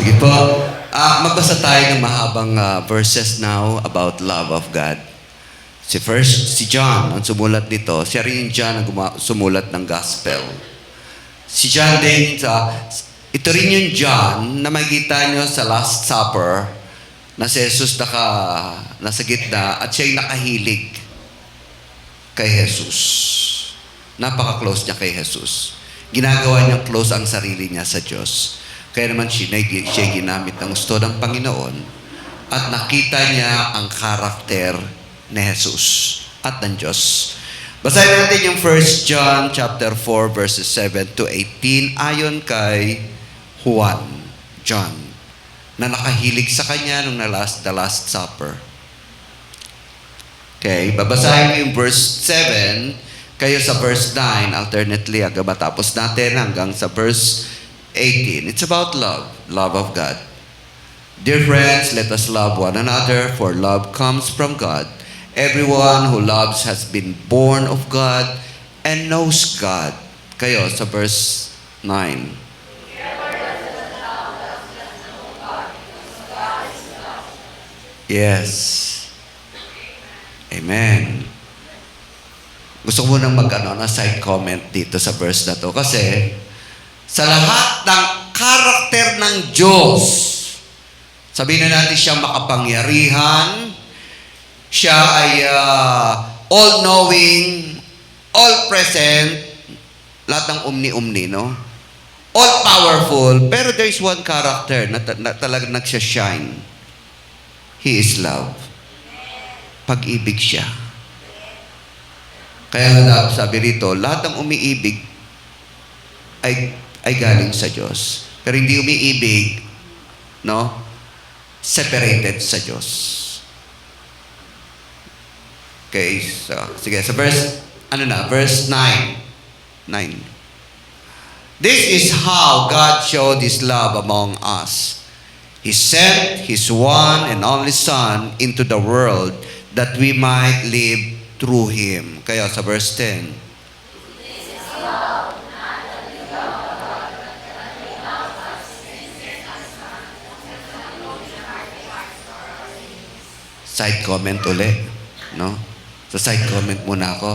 Sige po. Magbasa tayo ng mahabang verses now about love of God. Si John, ang sumulat nito, siya rin yung John ang sumulat ng gospel. Si John din, ito rin yung John na makikita nyo sa Last Supper na si Jesus nasa gitna at siya'y nakahilig kay Jesus. Napaka-close niya kay Jesus. Ginagawa niyang close ang sarili niya sa Diyos. Kaya naman siya ginamit ng gusto ng Panginoon at nakita niya ang karakter ni Jesus at ng Diyos. Basahin natin yung 1 John chapter 4 verses 7 to 18 ayon kay Juan, John, na nakahilig sa kanya nung the last supper. Okay, babasahin ko yung verse 7, kayo sa verse 9, alternately, hanggang matapos natin hanggang sa verse 18. It's about love of God. Dear friends, let us love one another, for love comes from God. Everyone who loves has been born of God and knows God. Kayo sa verse 9. Yes. Amen. Gusto ko munang na side comment dito sa verse na to kasi sa lahat ng karakter ng Diyos, sabihin na natin siya makapangyarihan, siya ay all-knowing, all-present, lahat ng umni-umni, no? All-powerful, pero there is one character na talagang nagsya-shine. He is love. Pag-ibig siya. Kaya nga sabi rito, lahat ng umiibig ay galing sa Diyos. Pero hindi umiibig, no? Separated sa Diyos. Okay, so, sige, sa verse 9. This is how God showed His love among us. He sent His one and only Son into the world that we might live through Him. Kaya sa verse 10. Side comment uli, no? Sa side comment muna ako.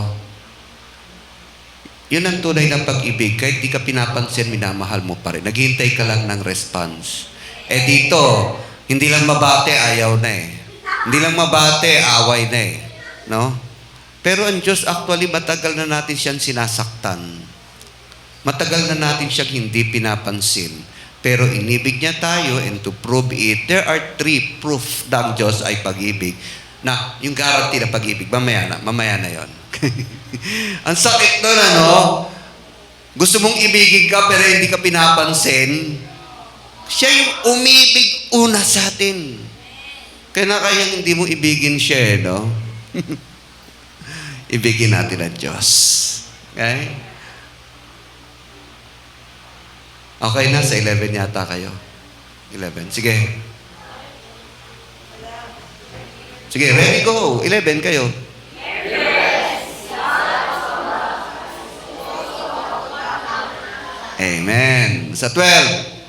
Yun ang tunay ng pag-ibig. Kahit di ka pinapansin, minamahal mo pa rin. Naghihintay ka lang ng response. Dito, hindi lang mabate, ayaw na eh. Hindi lang mabate, away na eh. No? Pero ang Diyos, actually, matagal na natin siyang sinasaktan. Matagal na natin siyang hindi pinapansin. Pero inibig niya tayo, and to prove it, there are 3 proof na ang Diyos ay pag-ibig. Na, yung guarantee na pag-ibig, mamaya na yon. Ang sakit nun, ano? Gusto mong ibigin ka, pero hindi ka pinapansin. Siya yung umibig una sa atin. Kaya hindi mo ibigin siya, no? Ibigin natin ang Diyos. Okay? Okay na, sa 11 yata kayo. 11. Sige. Sige, ready, go. 11 kayo. Amen. Sa 12.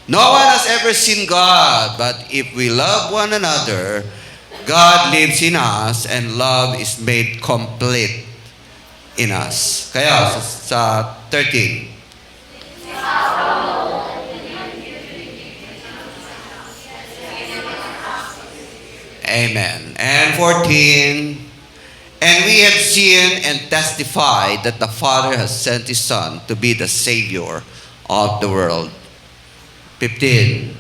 No one has ever seen God, but if we love one another, God lives in us and love is made complete in us. Kaya sa 13. Amen. And 14. And we have seen and testified that the Father has sent His Son to be the Savior of the world. 15.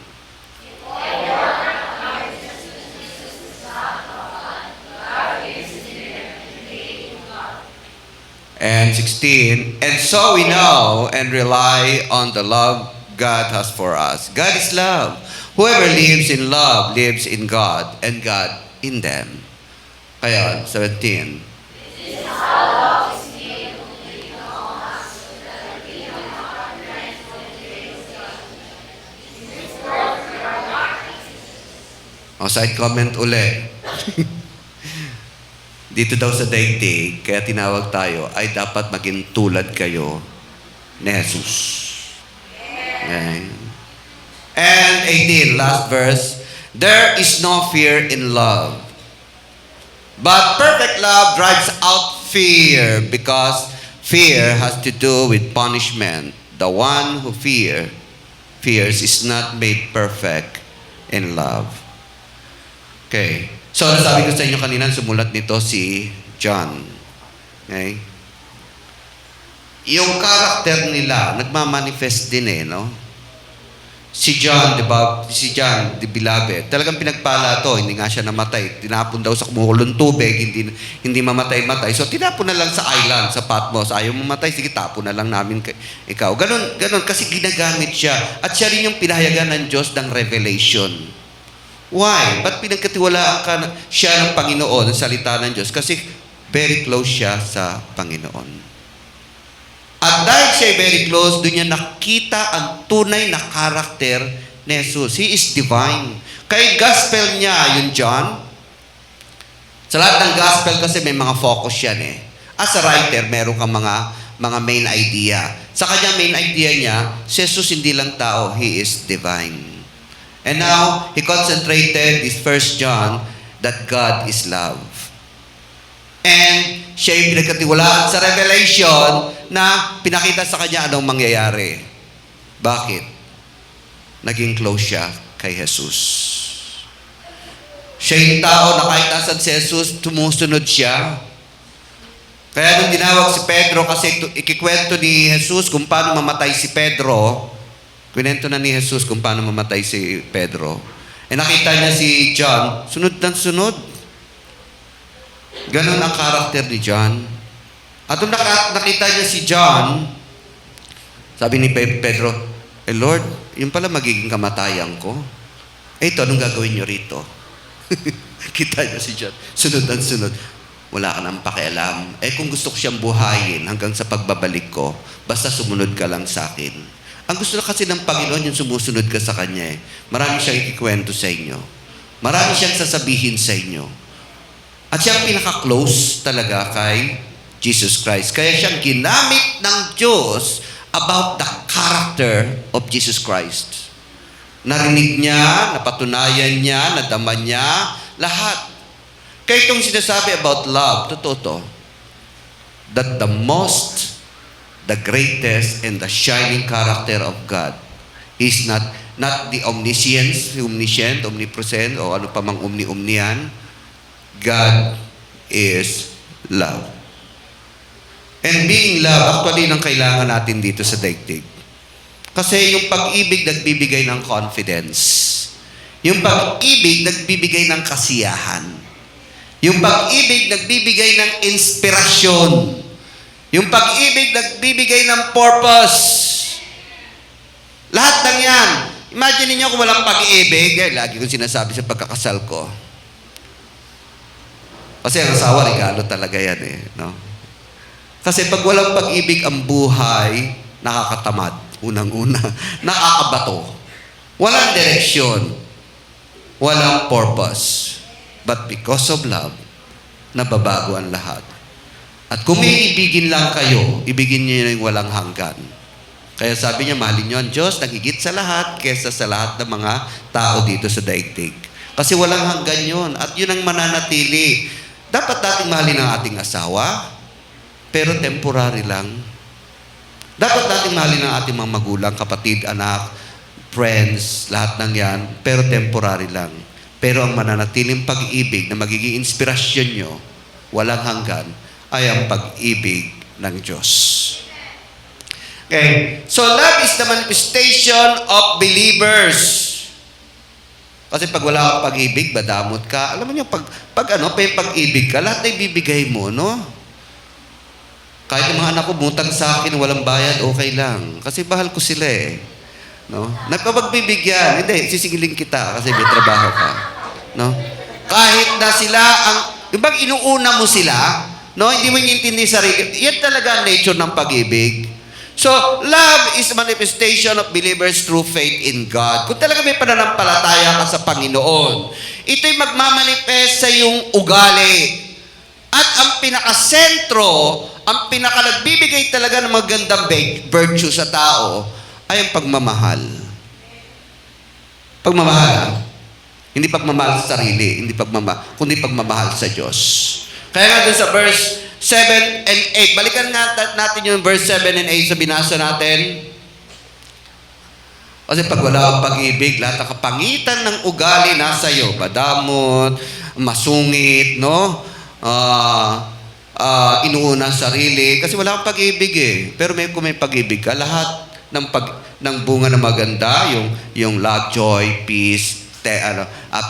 And 16. And so we know and rely on the love God has for us. God is love. Whoever lives in love lives in God and God in them. Kaya, 17. Side comment uli. Dito daw sa daigdig, kaya tinawag tayo, ay dapat maging tulad kayo ni Jesus. Okay. And 18, last verse. There is no fear in love. But perfect love drives out fear because fear has to do with punishment. The one who fears is not made perfect in love. Okay. So, sabi ko sa inyo kanina, sumulat nito si John. Okay? Yung karakter nila, nagmamanifest din no? Si John, di ba? Si John, the beloved. Talagang pinagpala to, hindi nga siya namatay. Tinapon daw sa kumukulong tubig, hindi mamatay-matay. So, tinapon na lang sa island, sa Patmos. Ayaw mamatay, sige, tapon na lang namin ikaw. Ganon, kasi ginagamit siya. At siya rin yung pinahayagan ng Diyos ng revelation. Why? Ba't pinagkatiwalaan siya ng Panginoon, ng salita ng Diyos? Kasi very close siya sa Panginoon. At dahil siya very close, doon niya nakita ang tunay na karakter ni Jesus. He is divine. Kaya gospel niya, yung John, sa lahat ng gospel kasi may mga focus yan As a writer, meron kang mga main idea. Sa kanya main idea niya, si Jesus hindi lang tao, He is divine. And now, he concentrated this 1 John that God is love. And siya yung pinagkatiwalaan sa revelation na pinakita sa kanya anong mangyayari. Bakit? Naging close siya kay Jesus. Siya yung tao na kahit nasan si Jesus, tumusunod siya. Kaya nung dinawag si Pedro, kasi ikikwento ni Jesus kung paano mamatay si Pedro, kwento na ni Jesus kung paano mamatay si Pedro. Nakita niya si John, sunod ng sunod. Ganon ang karakter ni John. At nung nakita niya si John, sabi ni Pedro, Lord, yun pala magiging kamatayan ko. Ito, anong gagawin niyo rito? Kita niya si John, sunod ang sunod. Wala ka nang pakialam. Kung gusto ko siyang buhayin hanggang sa pagbabalik ko, basta sumunod ka lang sa akin. Ang gusto na kasi ng Panginoon, yung sumusunod ka sa Kanya Marami siyang ikikwento sa inyo. Marami siyang sasabihin sa inyo. At siyang pinaka-close talaga kay Jesus Christ. Kaya siyang ginamit ng Diyos about the character of Jesus Christ. Narinig niya, napatunayan niya, nadama niya, lahat. Kaya itong sinasabi about love, totoo to, that the greatest and the shining character of God is not the omniscient, omnipresent, o ano pa mang omni-omnian. God is love. And being love, actually, nang kailangan natin dito sa daigdig. Kasi yung pag-ibig nagbibigay ng confidence. Yung pag-ibig nagbibigay ng kasiyahan. Yung pag-ibig nagbibigay ng inspirasyon. Yung pag-ibig nagbibigay ng purpose. Lahat ng yan. Imagine niyo kung walang pag-ibig, lagi kong sinasabi sa pagkakasal ko. Kasi ang asawa, regalo talaga yan no? Kasi pag walang pag-ibig ang buhay, nakakatamad. Unang-una, nakakabato. Walang direksyon. Walang purpose. But because of love, nababago ang lahat. At kung may ibigin lang kayo, ibigin niyo yung walang hanggan. Kaya sabi niya, mahalin niyo ang Diyos, nagigit sa lahat, kesa sa lahat ng mga tao dito sa daigdig. Kasi walang hanggan yun. At yun ang mananatili. Dapat nating mahalin ang ating asawa, pero temporary lang. Dapat nating mahalin ang ating mga magulang, kapatid, anak, friends, lahat ng yan, pero temporary lang. Pero ang mananatiling pag-ibig na magiging inspirasyon nyo, walang hanggan, ay ang pag-ibig ng Diyos. Okay. So, love is the manifestation of believers. Kasi pag wala kang pag-ibig, badamot ka. Alam mo niyo, pag-ibig ka, lahat na ibibigay mo, no? Kahit yung mga anak ko, butang sa akin, walang bayad, okay lang. Kasi bahal ko sila no? Nagpapagbibigyan, hindi, sisigilin kita kasi may trabaho ka. No? Kahit na sila, yung bang inuuna mo sila, no? Hindi mo inintindi sarili. Yan talaga ang nature ng pag-ibig. So, love is a manifestation of believers through faith in God. Kung talaga may pananampalataya ka sa Panginoon, ito'y magmamanifest sa iyong ugali. At ang pinakasentro, ang pinakanagbibigay talaga ng magandang virtue sa tao, ay ang pagmamahal. Pagmamahal, ha? Hindi pagmamahal sa sarili, kundi pagmamahal sa Diyos. Kaya nga dun sa verse 7 and 8, balikan nga natin yung verse 7 and 8 sa binasa natin. Kasi pag wala kang pag-ibig, lahat ng kapangitan ng ugali nasa iyo, madamot, masungit, no? Inuuna sarili, kasi wala kang pag-ibig eh. Pero kung may pag-ibig ka, lahat ng bunga na maganda, yung love, joy, peace,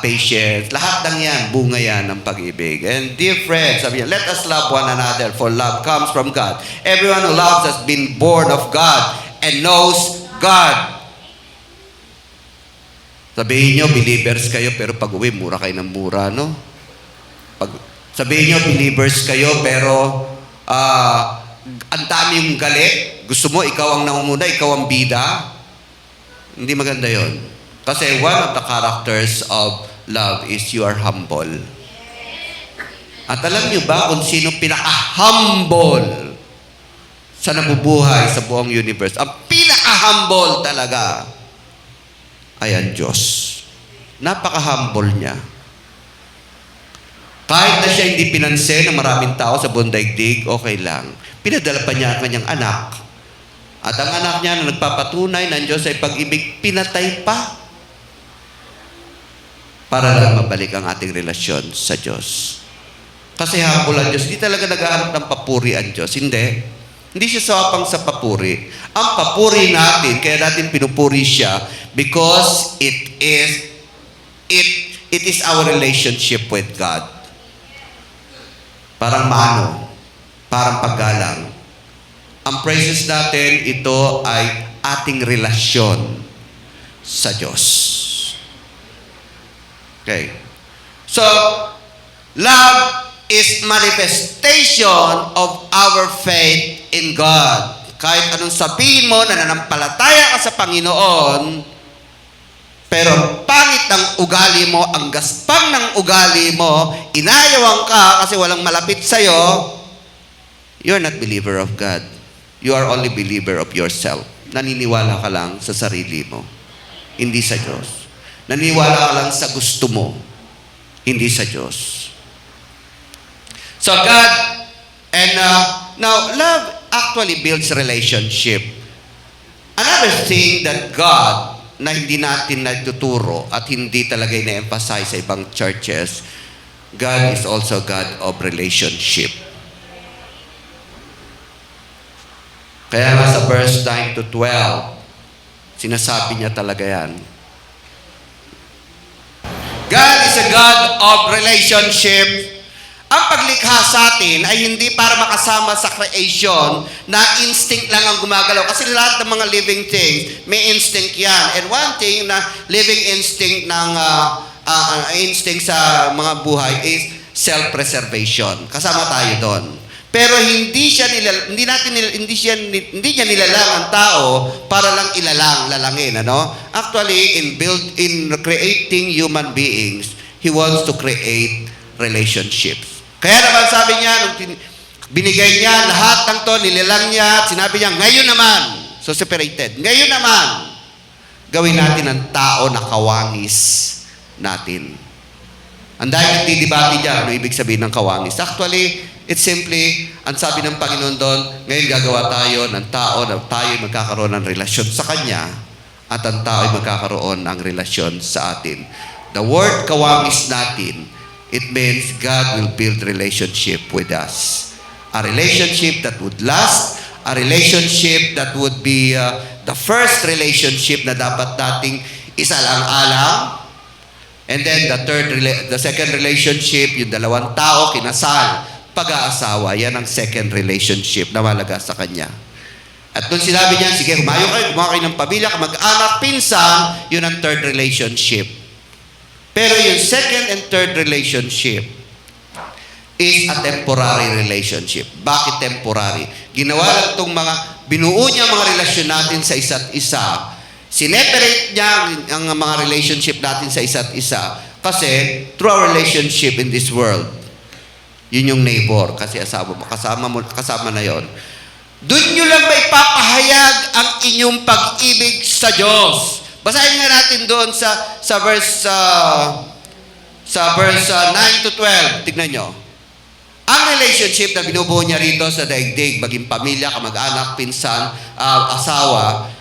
patience, lahat ng yan, bunga yan ng pag-ibig. And dear friends, sabi niya, let us love one another, for love comes from God. Everyone who loves has been born of God and knows God. Sabihin nyo, believers kayo, pero pag uwi, mura kayo ng mura, no? Sabihin nyo, believers kayo, pero ang dami yung galit. Gusto mo, ikaw ang nangunguna, ikaw ang bida. Hindi maganda yon. Kasi one of the characters of love is you are humble. At alam niyo ba kung sino pinaka-humble sa nabubuhay sa buong universe? Ang pinaka-humble talaga ay ang Diyos. Napaka-humble niya. Kahit na siya hindi pinansin ng maraming tao sa buong daigdig, okay lang. Pinadala pa niya ang kanyang anak. At ang anak niya na nagpapatunay ng Diyos ay pag-ibig, pinatay pa. Para lang mabalik ang ating relasyon sa Diyos. Kasi humble ang Diyos. Hindi talaga naghahanap ng papuri ang Diyos. Hindi. Hindi siya sawapang sa papuri. Ang papuri natin, kaya natin pinupuri siya, because it is our relationship with God. Parang mano, parang paggalang. Ang praises natin, ito ay ating relasyon sa Diyos. Okay. So, love is manifestation of our faith in God. Kahit anong sabihin mo na nanampalataya ka sa Panginoon, pero pangit ng ugali mo, ang gaspang ng ugali mo, inayawang ka kasi walang malapit sa'yo, you're not believer of God. You are only believer of yourself. Naniniwala ka lang sa sarili mo, hindi sa Diyos. Naniniwala ka lang sa gusto mo, hindi sa Diyos. So God, and now love actually builds relationship. Another thing that God, na hindi natin natuturo at hindi talaga ina-emphasize sa ibang churches, God is also God of relationship. Kaya nga sa verse 9 to 12, sinasabi niya talaga yan. God is a God of relationship. Ang paglikha sa atin ay hindi para makasama sa creation na instinct lang ang gumagalaw. Kasi lahat ng mga living things, may instinct yan. And one thing na living instinct ng instinct sa mga buhay is self-preservation. Kasama tayo doon. Pero hindi niya nilalang ang tao para lang lalangin, ano? Actually, in creating human beings, He wants to create relationships. Kaya naman sabi niya, nung binigay niya lahat ng to, nilalang niya, at sinabi niya, ngayon naman, so separated, ngayon naman, gawin natin ang tao na kawangis natin. Ang dahil nagdidebate dyan, ano ibig sabihin ng kawangis? Actually, it's simply, ang sabi ng Panginoon doon, ngayon gagawa tayo ng tao na tayo magkakaroon ng relasyon sa Kanya at ang tao ay magkakaroon ng relasyon sa atin. The word kawangis natin, it means God will build relationship with us. A relationship that would last, a relationship that would be the first relationship na dapat nating isalang-alang. And then the second relationship, yung dalawang tao, kinasal, pag-aasawa, yan ang second relationship na malaga sa kanya. At nung sinabi niya, sige, gumawa kayo ng pamilya, mag-anak, pinsan, yun ang third relationship. Pero yung second and third relationship is a temporary relationship. Bakit temporary? Ginawa lang itong binuo niya mga relasyon natin sa isa't isa. Sineperate niya ang mga relationship natin sa isa't isa. Kasi through our relationship in this world, yun yung neighbor, kasi kasama na yon. Doon nyo lang may papahayag ang inyong pag-ibig sa Diyos. Basahin nga natin doon sa verse 9 to 12. Tignan nyo. Ang relationship na binubuo niya rito sa daigdig, maging pamilya, kamag-anak, pinsan, asawa,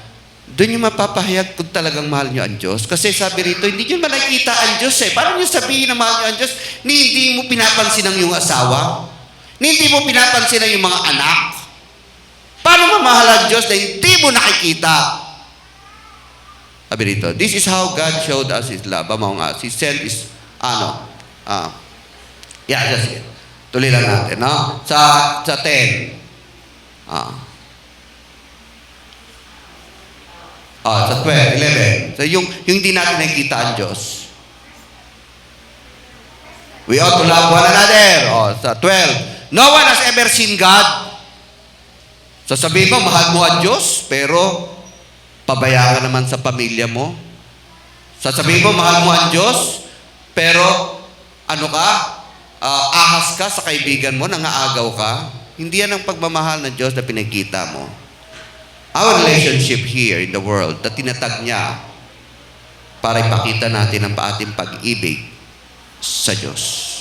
doon yung mapapahayag kung talagang mahal niyo ang Diyos. Kasi sabi rito, hindi niyo nakikita ang Diyos eh. Paano niyo sabihin na mahal niyo ang Diyos? Hindi mo pinapansin ang iyong asawa. Hindi mo pinapansin ang iyong mga anak. Paano mamahal ang Diyos na hindi mo nakikita? Sabi rito, this is how God showed us His love among us. He sent His, just it. Tuloy lang natin, no? Sa 10. Sa 12, 11. So yung hindi natin nakikita ang Diyos. We ought to love one another. Sa 12. No one has ever seen God. Sasabihin mo, mahal mo ang Diyos, pero pabaya ka naman sa pamilya mo. Sasabihin mo, mahal mo ang Diyos, pero ahas ka sa kaibigan mo, nangaagaw ka. Hindi yan ang pagmamahal ng Diyos na pinagkita mo. Our relationship here in the world, na tinatag niya para ipakita natin ang ating pag-ibig sa Diyos.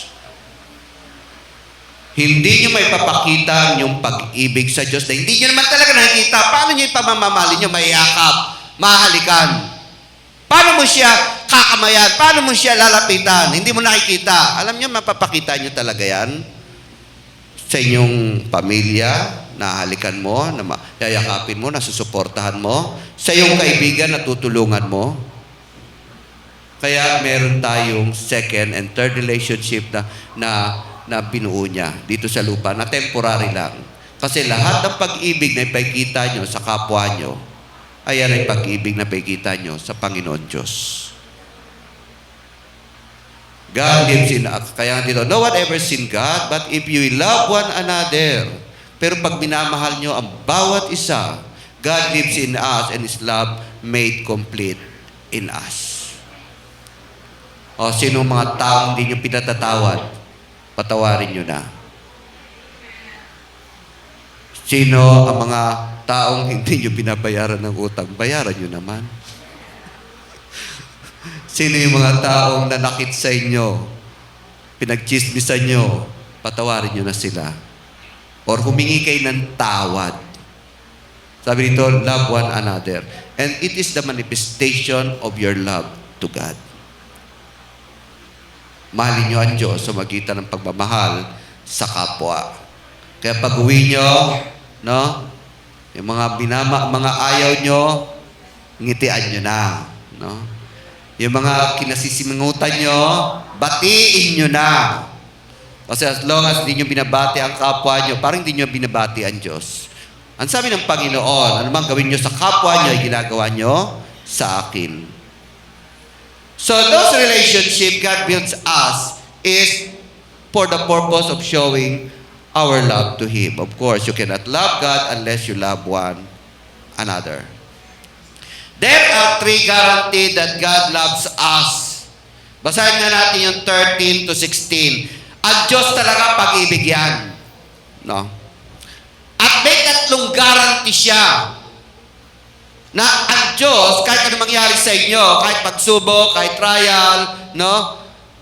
Hindi nyo may papakita yung pag-ibig sa Diyos na hindi nyo naman talaga nakikita. Paano nyo ipamamamahalin nyo? Mayakap, mahalikan. Paano mo siya kakamayan? Paano mo siya lalapitan? Hindi mo nakikita. Alam nyo, mapapakita nyo talaga yan sa inyong pamilya, na halikan mo, na yayakapin mo, na susuportahan mo, sa iyong kaibigan na tutulungan mo. Kaya meron tayong second and third relationship na binuo niya dito sa lupa na temporary lang. Kasi lahat ng pag-ibig na ipakita nyo sa kapwa nyo, ayan ay pag-ibig na ipakita nyo sa Panginoon Diyos. God lives in us. Kaya dito, no one ever seen God, but if you love one another. Pero pag minamahal nyo ang bawat isa, God lives in us and His love made complete in us. Sino mga taong hindi nyo pinatatawad? Patawarin nyo na. Sino ang mga taong hindi nyo binabayaran ng utang? Bayaran nyo naman. Sino yung mga taong nanakit sa inyo? Pinagchismisan nyo? Patawarin nyo na sila. Or humingi kayo ng tawad. Sabi nito, love one another. And it is the manifestation of your love to God. Mahalin nyo ang Diyos sa magitan ng pagmamahal sa kapwa. Kaya pag uwi nyo, yung mga ayaw nyo, ngitian nyo na. Yung mga kinasisimangutan nyo, batiin nyo na. Kasi as long as hindi nyo binabati ang kapwa nyo, parang hindi nyo binabati ang Diyos. Ang sabi ng Panginoon, anumang gawin nyo sa kapwa nyo, ay ginagawa nyo sa akin. So those relationship God builds us is for the purpose of showing our love to Him. Of course, you cannot love God unless you love one another. There are 3 guarantees that God loves us. Basahin na natin yung 13 to 16. Ang Diyos talaga pag-ibig yan. At may 3 guarantee siya na ang Diyos, kahit ano mangyari sa inyo, kahit pagsubok, kahit trial,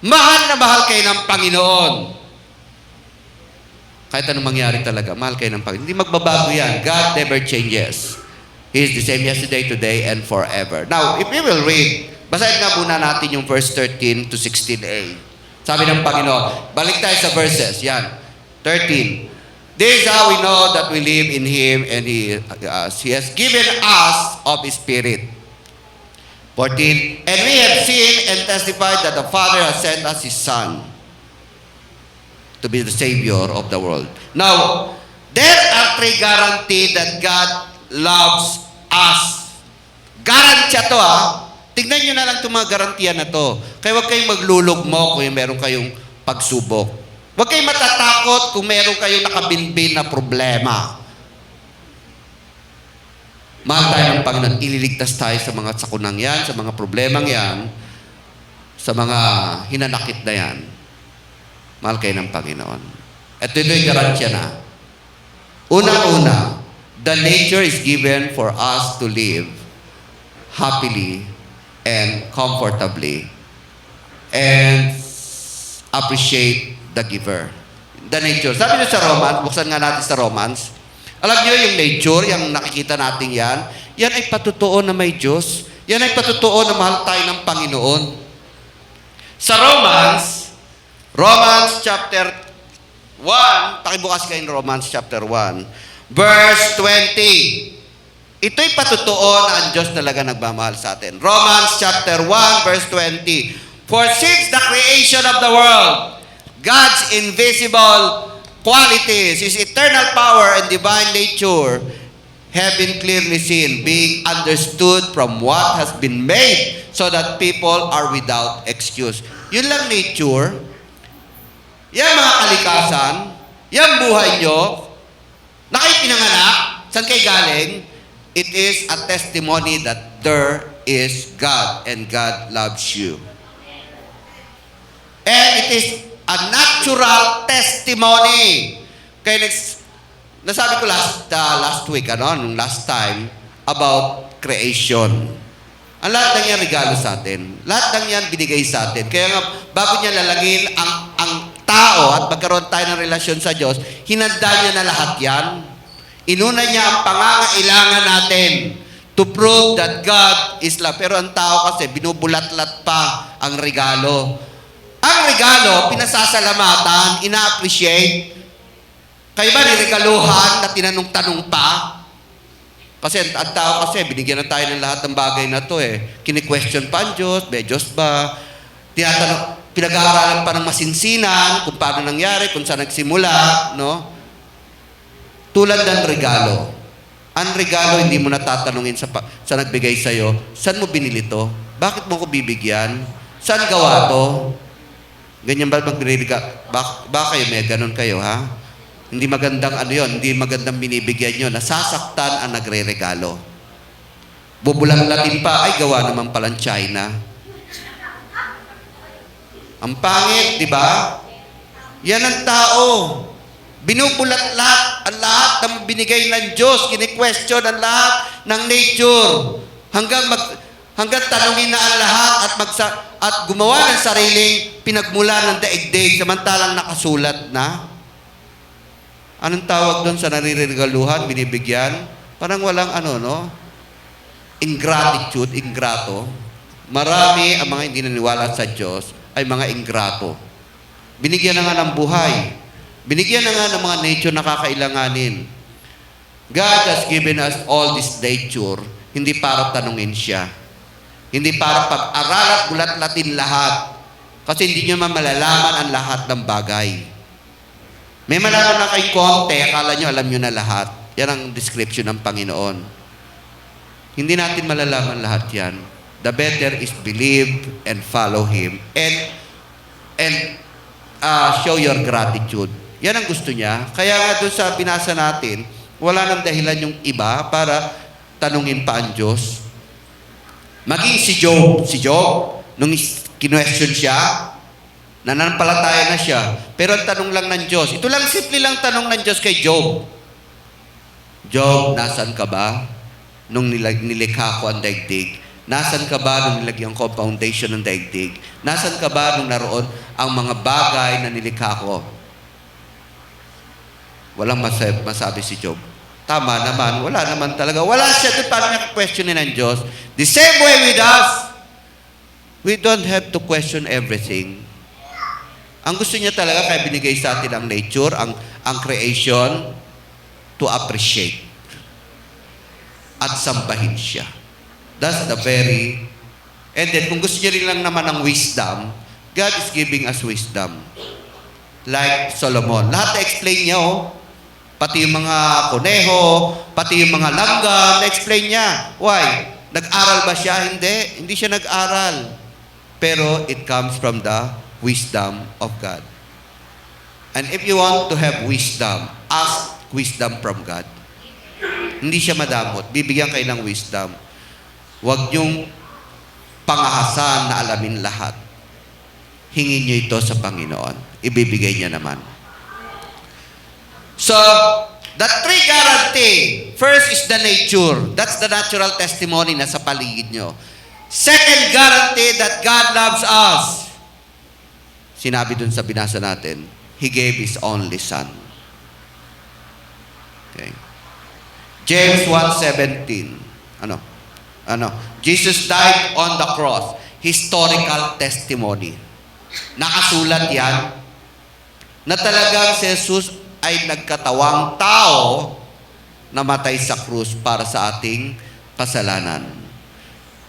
mahal na mahal kayo ng Panginoon. Kahit ano mangyari talaga, mahal kayo ng Panginoon. Hindi magbabago yan. God never changes. He is the same yesterday, today, and forever. Now, if we will read, basahin nga muna natin yung verse 13 to 16a. Sabi ng Panginoon, balik tayo sa verses. Yan. 13. This is how we know that we live in Him and He has given us of His Spirit. 14. And we have seen and testified that the Father has sent us His Son to be the Savior of the world. Now, there are 3 guarantees that God loves us. Garantiya to Tignan nyo na lang itong mga garantiya na to. Kaya huwag kayong maglulugmo kung meron kayong pagsubok. Huwag kayong matatakot kung meron kayong nakabinbin na problema. Mahal tayo ng Panginoon. Ililigtas tayo sa mga sakunang yan, sa mga problemang yan, sa mga hinanakit na yan. Mahal kayo ng Panginoon. Ito yung garantiya na. Unang-una, the nature is given for us to live happily and comfortably and appreciate the giver. The nature. Sabi niyo sa Romans, buksan nga natin sa Romans, alam niyo yung nature, yung nakikita natin yan ay patutuo na may Diyos. Yan ay patutuo na mahal tayo ng Panginoon. Sa Romans chapter 1, pakibukas kayo in Romans chapter 1, verse 20. Ito'y patutuo na ang Diyos talaga nagmamahal sa atin. Romans chapter 1, verse 20. For since the creation of the world, God's invisible qualities, His eternal power and divine nature have been clearly seen, being understood from what has been made, so that people are without excuse. Yun lang nature. Yan mga kalikasan, yan buhay nyo, na kayo pinanganak, saan kayo galing? It is a testimony that there is God and God loves you. And it is a natural testimony. Kaya nasabi ko last week, nung last time, about creation. Ang lahat ng yan regalo sa atin. Lahat ng yan binigay sa atin. Kaya nga, bago niya lalagin ang tao at magkaroon tayo ng relasyon sa Diyos, hinanda niya na lahat yan. Inuna niya ang pangangailangan natin to prove that God is love. Pero ang tao kasi, binubulat-lat pa ang regalo. Ang regalo, pinasasalamatan, ina-appreciate. Kayo ba niregaluhan na tinanong-tanong pa? Kasi ang tao kasi, binigyan na tayo ng lahat ng bagay na to eh. Kini-question pa ang Diyos, may Diyos ba? Pinag-aaralan pa ng masinsinan, kung paano nangyari, kung saan nagsimula, no? Tulad ng regalo. Ang regalo, hindi mo natatanungin sa nagbigay sa'yo, saan mo binili to? Bakit mo ko bibigyan? Saan gawa to? Ganyan ba magre-regalo? Baka kayo, may ganun kayo, ha? Hindi magandang hindi magandang binibigyan nyo. Nasasaktan ang nagre-regalo. Bubulanglatin pa, ay gawa naman palang China. Ang pangit, di ba? Yan ang tao. Binubulat-lat ang lahat ng binigay ng Diyos. Kini-question ang lahat ng nature. Hanggang tanungin na ang lahat at gumawa ng sariling pinagmula ng daigdig samantalang nakasulat na. Anong tawag doon sa nariregaluhan, binibigyan? Parang walang ingratitude, ingrato. Marami ang mga hindi naniwala sa Diyos ay mga ingrato. Binigyan na nga ng buhay. Binigyan na nga ng mga nature na kakailanganin. God has given us all this nature, hindi para tanungin siya. Hindi para pag-aral at bulat-latin lahat. Kasi hindi nyo malalaman ang lahat ng bagay. May malaman na kayo konti, akala nyo alam nyo na lahat. Yan ang description ng Panginoon. Hindi natin malalaman lahat yan. The better is believe and follow Him and show your gratitude. Yan ang gusto niya. Kaya nga doon sa binasa natin, wala nang dahilan yung iba para tanungin pa ang Diyos. Maging si Job, nung kinwestiyon siya, nananampalataya na siya. Pero ang tanong lang ng Diyos, ito lang, simple lang tanong ng Diyos kay Job. Job, nasan ka ba nung nilikha ko ang daigdig? Nasan ka ba nung nilagyan ko ang foundation ng daigdig? Nasan ka ba nung naroon ang mga bagay na nilikha ko? Walang masabi si Job. Tama naman, wala naman talaga. Wala siya doon para niya questionin ng Diyos. The same way with us, we don't have to question everything. Ang gusto niya talaga, kaya binigay sa atin ang nature, ang creation, to appreciate. At sambahin siya. That's the very... And then, kung gusto niya rin lang naman ng wisdom, God is giving us wisdom. Like Solomon. Lahat na-explain niya, Pati yung mga kuneho, pati yung mga langgam, na-explain niya. Why? Nag-aral ba siya? Hindi. Hindi siya nag-aral. Pero it comes from the wisdom of God. And if you want to have wisdom, ask wisdom from God. Hindi siya madamot. Bibigyan kayo ng wisdom. Huwag niyong pangahasan na alamin lahat. Hingin niyo ito sa Panginoon. Ibibigay niya naman. So, the three guarantee. First is the nature. That's the natural testimony na sa paligid nyo. Second guarantee that God loves us. Sinabi dun sa binasa natin, He gave His only Son. Okay. James 1:17. Jesus died on the cross. Historical testimony. Nakasulat yan na talagang si Jesus ay nagkatawang tao na matay sa krus para sa ating kasalanan.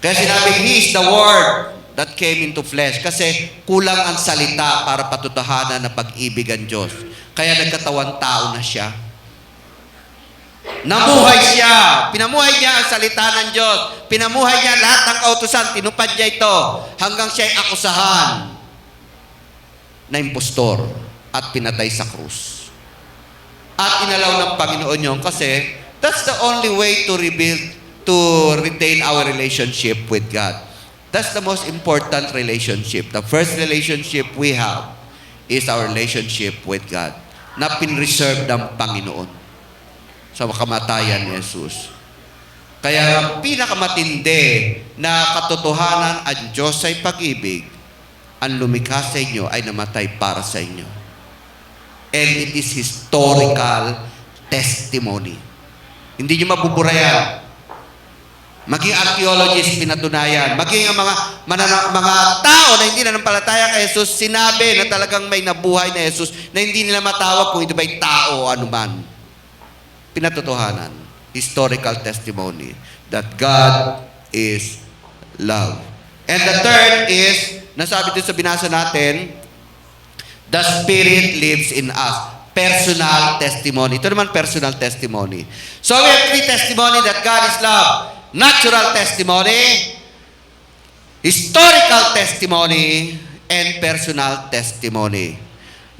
Kaya sinabing, He is the Word that came into flesh. Kasi kulang ang salita para patutuhanan na pag-ibig ang Diyos. Kaya nagkatawang tao na siya. Namuhay siya. Pinamuhay niya ang salita ng Diyos. Pinamuhay niya lahat ng kautusan. Tinupad niya ito hanggang siya ay akusahan na impostor at pinatay sa krus. At inalaw ng Panginoon yun kasi that's the only way to retain our relationship with God. That's the most important relationship. The first relationship we have is our relationship with God na pinreserve ng Panginoon sa kamatayan ni Jesus. Kaya ang pinakamatindi na katotohanan ang Diyos ay pag-ibig, ang lumikha sa inyo ay namatay para sa inyo. And it is historical testimony. Hindi nyo mabubura yan. Maging archaeologists pinatunayan. Maging ang mga tao na hindi nanampalataya kay Jesus, sinabi na talagang may nabuhay na Jesus na hindi nila matawag kung ito ba'y tao o anuman. Pinatotohanan. Historical testimony that God is love. And the third is, nasabi dito sa binasa natin, the Spirit lives in us. Personal testimony. Ito naman personal testimony. So we have three testimony that God is love. Natural testimony, historical testimony, and personal testimony.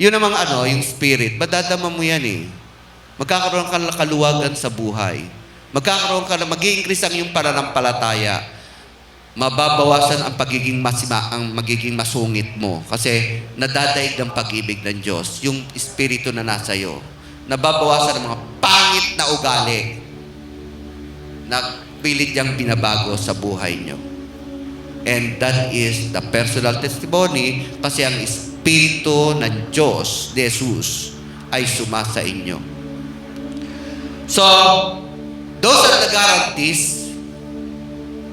Yun namang yung Spirit. Madadama mo yan eh. Magkakaroon ka ng kaluwagan sa buhay. Magkakaroon ka na mag-i-increase ang iyong pananampalataya. Mababawasan ang magiging masungit mo. Kasi nadadaig ng pag-ibig ng Diyos. Yung Espiritu na nasa iyo. Nababawasan ang mga pangit na ugali na pilit niyang binabago sa buhay niyo. And that is the personal testimony kasi ang Espiritu ng Diyos, de Jesus, ay sumasa inyo. So, those are the guarantees.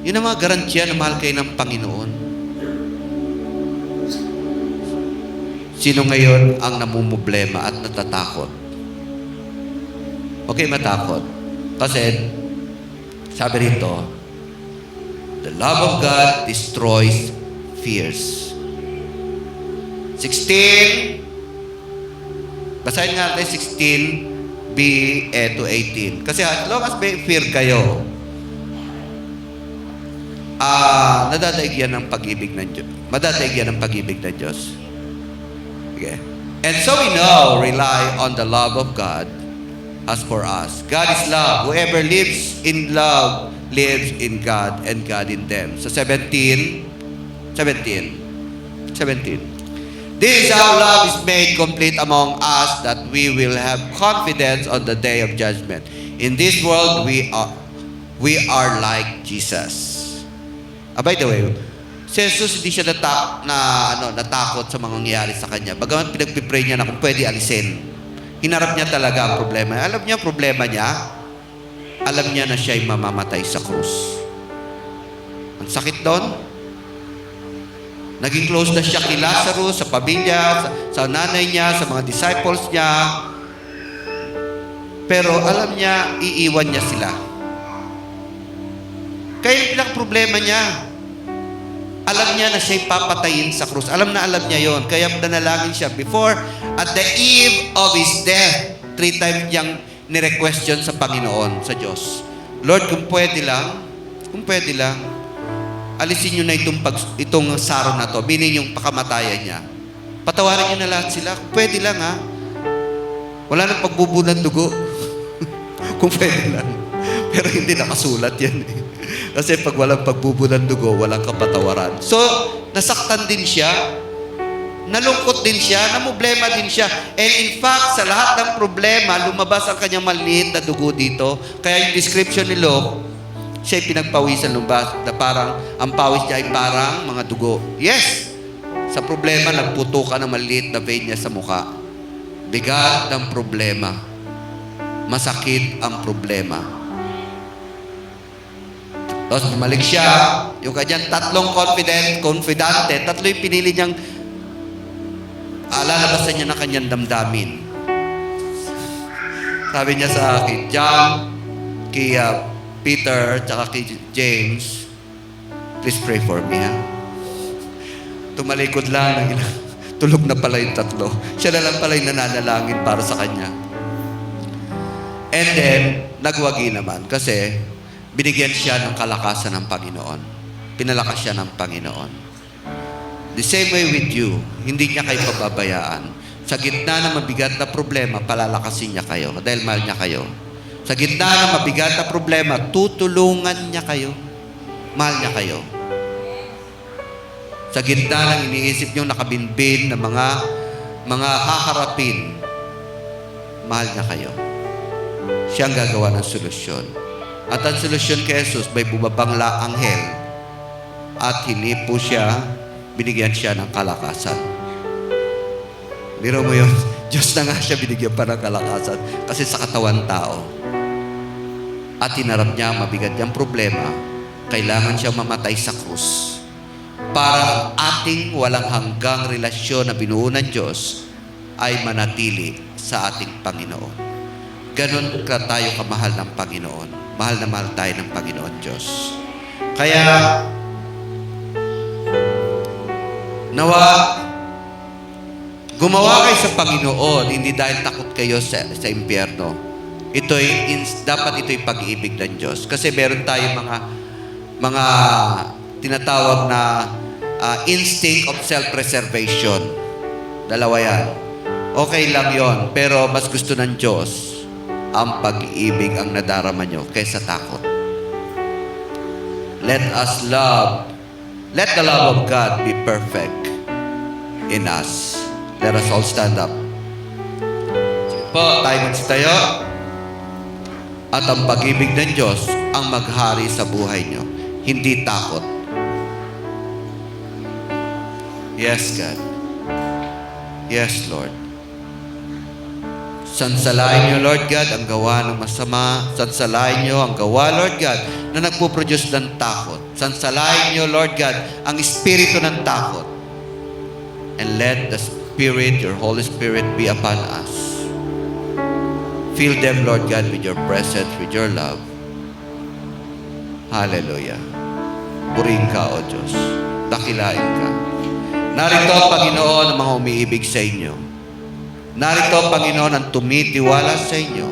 Yun ang mga garantiya na mahal kayo ng Panginoon. Sino ngayon ang namumblema at natatakot? Okay, matakot. Kasi, sabi rito, the love of God destroys fears. 16, basahin nga natin 16, B to 18. Kasi as long as may fear kayo, nadadaig yan ng pag-ibig ng Diyos. Madadaig yan ng pag-ibig ng Diyos. Okay. And so we know, rely on the love of God as for us. God is love. Whoever lives in love lives in God and God in them. So 17. This is how love is made complete among us, that we will have confidence on the day of judgment. In this world, we are like Jesus. By the way, si Jesus hindi siya natakot sa mga nangyayari sa kanya. Bagaman pinagpipray niya na kung pwede alisin. Hinarap niya talaga ang problema. Alam niya ang problema niya. Alam niya na siya ay mamamatay sa krus. Ang sakit doon. Naging close na siya kay Lazarus, sa pamilya, sa nanay niya, sa mga disciples niya. Pero alam niya, iiwan niya sila. Kaya yung problema niya, alam niya na siya'y papatayin sa krus. Alam niya yon. Kaya nanalangin siya. Before, at the eve of his death, 3 times niyang nirequestion sa Panginoon, sa Diyos. Lord, kung pwede lang, alisin niyo na itong saro na to, meaning yung pakamatayan niya. Patawarin niyo na lahat sila. Pwede lang ha. Wala nang pagbubunan dugo. Kung pwede lang. Pero hindi nakasulat yan eh. Kasi pag walang pagbubunan dugo, walang kapatawaran. So, nasaktan din siya. Nalungkot din siya. Namumblema din siya. And in fact, sa lahat ng problema, lumabas ang kanyang maliit na dugo dito. Kaya yung description ni Luke, Siya'y pinagpawisan lumabas na parang, ang pawis niya ay parang mga dugo. Yes! Sa problema, nagputo ka ng maliit na vein niya sa mukha. Bigat ng problema. Masakit ang problema. Tapos bumalik siya, yung kanyang tatlong confidante, tatlo yung pinili niyang lalabasan niya ng kanyang damdamin. Sabi niya sa akin, John, kay Peter, tsaka kay James, please pray for me, ha? Tumalikod lang ng ilang, tulog na pala yung tatlo. Siya na lang pala yung nananalangin para sa kanya. And then, nagwagi naman kasi binigyan siya ng kalakasan ng Panginoon. Pinalakas siya ng Panginoon. The same way with you, hindi niya kayo pababayaan. Sa gitna ng mabigat na problema, palalakasin niya kayo dahil mahal niya kayo. Sa gitna ng mabigat na problema, tutulungan niya kayo. Mahal niya kayo. Sa gitna ng iniisip niyong nakabinbin na mga haharapin, mahal niya kayo. Siya ang gagawa ng solusyon. At ang solusyon kay Jesus, may bumabang anghel at hinipo siya, binigyan siya ng kalakasan. Biro mo yun, Diyos na nga siya binigyan pa ng kalakasan kasi sa katawan tao. At hinarap niya mabigat niyang problema, kailangan siya mamatay sa krus para ating walang hanggang relasyon na binuo ng Diyos ay manatili sa ating Panginoon. Ganon ka tayo kamahal ng Panginoon. Mahal na mahal tayo ng Panginoon Diyos. Kaya, nawa, gumawa kayo sa Panginoon, hindi dahil takot kayo sa impyerno. Dapat ito'y pag-ibig ng Diyos. Kasi meron tayong mga tinatawag na instinct of self-preservation. Dalawa yan. Okay lang yon, pero mas gusto ng Diyos ang pag-ibig ang nadarama nyo kaysa takot. Let the love of God be perfect in us. Let us all stand up. Sige po, tayo magsitayo. At ang pag-ibig ng Diyos ang maghari sa buhay nyo. Hindi takot. Yes, God. Yes, Lord. Sansalain nyo, Lord God, ang gawa ng masama. Sansalain nyo ang gawa, Lord God, na nagpuproduce ng takot. Sansalain nyo, Lord God, ang espiritu ng takot. And let the Spirit, your Holy Spirit, be upon us. Fill them, Lord God, with your presence, with your love. Hallelujah. Purihin ka, O Diyos. Dakilain ka. Narito, Panginoon, ang mga umiibig sa inyo. Narito, Panginoon, ang tumitiwala sa inyo.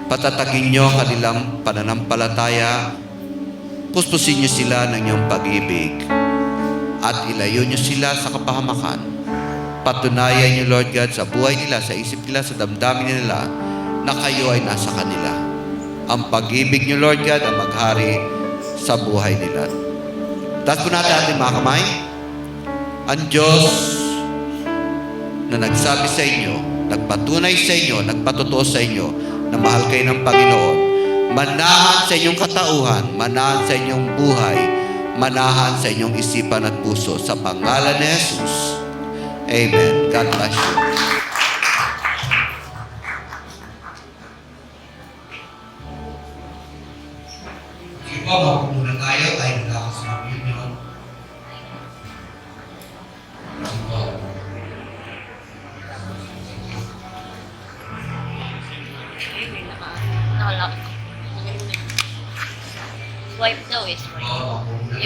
Patatagin nyo kanilang pananampalataya. Puspusin nyo sila ng iyong pag-ibig. At ilayo nyo sila sa kapahamakan. Patunayan nyo, Lord God, sa buhay nila, sa isip nila, sa damdamin nila, na kayo ay nasa kanila. Ang pag-ibig nyo, Lord God, ang maghari sa buhay nila. Taas po natin ating mga kamay. Ang Diyos na nagsabi sa inyo, nagpatunay sa inyo, nagpatotoo sa inyo, na mahal kayo ng Panginoon, manahan sa inyong katauhan, manahan sa inyong buhay, manahan sa inyong isipan at puso. Sa pangalan ni Jesus. Amen. God bless you. Sige po, magpumuna tayo. Tayo nagkakas ng union. Sige po. Swipe daw eh, swipe.